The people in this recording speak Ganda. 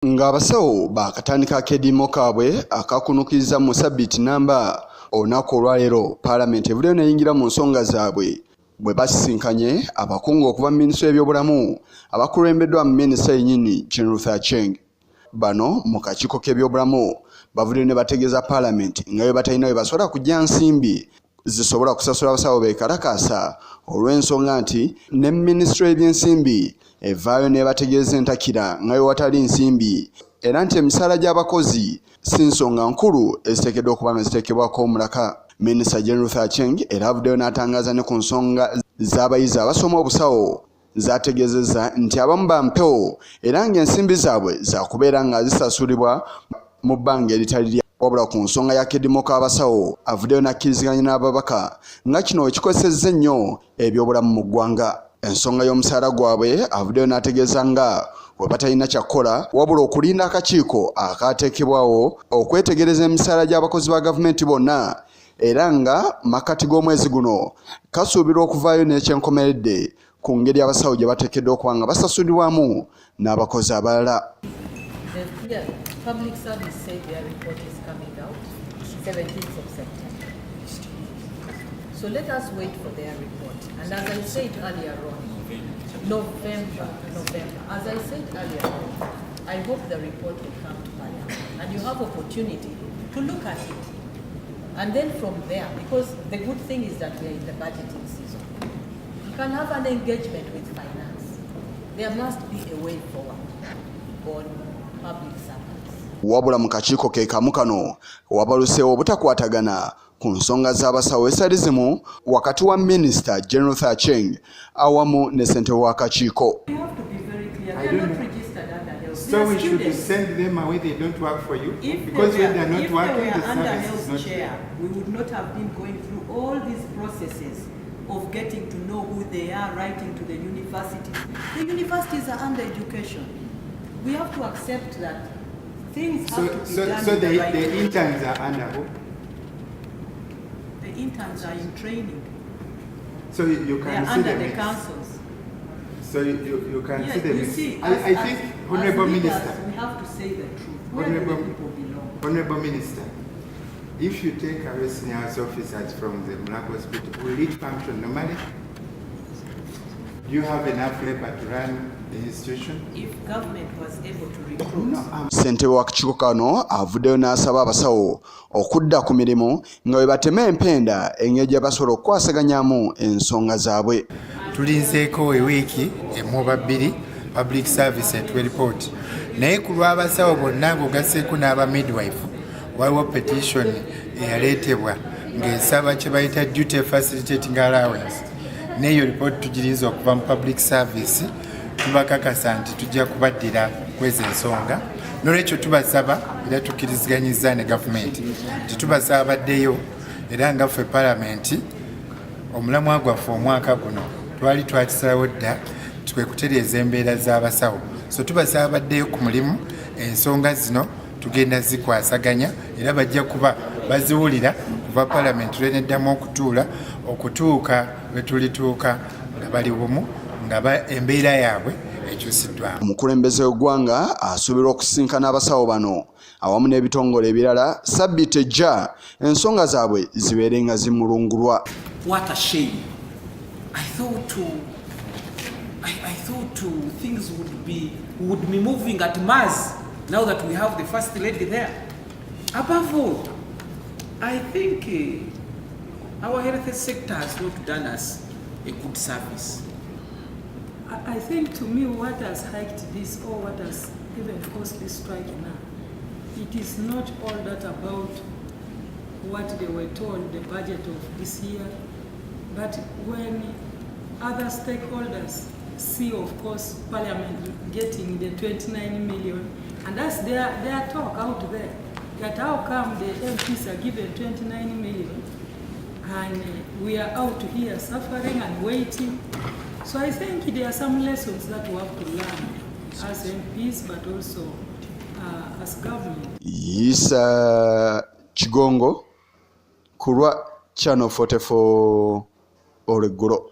Ng'abasawo baakatandika akeedimo kaabwe akakunukiriza mu ssabbiiti namba olunaku olwaleero Palamenti evuddeyo n'eyingira mu nsonga zaabwe bwe basisinkanye abakungu okuva mu minisitule y'ebyobulamu abakulembeddwa mu minisita yennyini YEWOZEZZAAKO. Bano mu kakiiko k'ebyobulamu bavuddeyo ne bategeeza Palamenti nga bwe batalina bwe basobola kujja nsimbi zisobola kusasula abasawo Okwekalakaasa olw'ensonga nti ne minisitule y'ebyensimbi evaayo n'ebategeeza entakira nga bwe watali nsimbi era nti emisaala gy'abakozi si nsonga nkulu eziteekeddwa okuba nga ziteekebwako omulaka. Minisita YEWOZEZZAAKO era avuddeyo n'atangaaza ne ku nsonga z'abayizi abasoma obusawo z'ategeezezza nti abamu ba mpewo era ng'ensimbi zaabwe zaakubeera nga zisasulibwa mu bbanga eritali lya wabula ku nsonga y'akeedimo k'abasawo avuddeyo n'akkiriziganya n'ababaka nga kino ekikozesezza ennyo ebyobulamu mu ggwanga. Ensonga y'omusaala gwabwe avuddeyo n'ategeeza nga bwe batalina kyakukola wabula okulinda akakiiko akaateekebwawo okwetegereza emisaala gy'abakozi ba gavumenti bonna era nga makkati g'omwezi guno kasuubirwa okuvaayo n'ekyenkomeredde ku ngeri abasawo gye bateekeddwa okuba nga basasulirwamu n'abakozi abalala. Public Service said their report is coming out 17th of September. So let us wait for their report. And as I said earlier on, November. As I said earlier on, I hope the report will come to Parliament and you have opportunity to look at it. And then from there, because the good thing is that we are in the budgeting season, you can have an engagement with finance. There must be a way forward on public service. Wabula mu kakiiko ke kamu kano wabaluseewo obutakwatagana ku nsonga z'abasawo ezitali zimu wakati wa minisita YEWOZEZZAAKO awamu ne ssentebe w'akakiiko. So we should send them away, they don't work for you? Because when they are not working, the service is not chair, we would not have been going through all these processes of getting to know who they are, writing to the universities. The universities are under education. We have to accept that things have to be done. So the interns are under who? The interns are in training. So you can they are see under them. The councils. So you can yes, see them. You see, I think, Honourable Minister. We have to say the truth. Where do the people belong? Honourable Minister, if you take away senior house officers from the Black Hospital, will it function normally? Do you have enough labor to run the institution? If government was able to recruit. Ssentebe w'akakiiko kano avuddeyo n'asaba abasawo okudda ku mirimu nga bwe batema empenda engeri gye basobola okukwasaganyamu ensonga zaabwe. Tulinzeeko ewiiki emu oba bbiri public service etuwe report naye ku lw'abasawo bonna ng'ogasseeko n'aba midwife waliwo petition eyaleetebwa ng'esaba kye bayita duty facilitating allowance n'eyo report tugirinza okuva mu public service tubakakasa nti tujja kubaddira kwezi ensonga n'olwekyo tubasaba era tukkiriziganyizza ne gavumenti nti tubasaba baddeyo era nga ffe palamenti omulamwa gwaffe omwaka guno twali twakisalawo dda twe kutereeza embeera z'abasawo so tubasaba baddeyo ku mulimu ensonga zino tugenda zikwasaganya era bajja kuba baziwulira kuva palamenti lweneddamu okutuuka lwe tulituuka nga bali bumu nga embeera yaabwe ekyusiddwamu. Omukulembeze w'eggwanga asuubirwa okusisinkana abasawo bano awamu n'ebitongole ebirala ssabbiiti ejja ensonga zaabwe zibeere nga zimulungulwa. What a shame. I thought things would be moving at Mars now that we have the First Lady there. Above all, I think our health sector has not done us a good service. I think to me what has hiked this or what has even caused this strike now, it is not all that about what they were told the budget of this year, but when other stakeholders see, of course, Parliament getting the 29 million, and that's their talk out there, that how come the MPs are given 29 million and we are out here suffering and waiting. So I think there are some lessons that we have to learn as MPs, but also as government. Isa Chigongo, Kurwa Channel 44 Oreguro.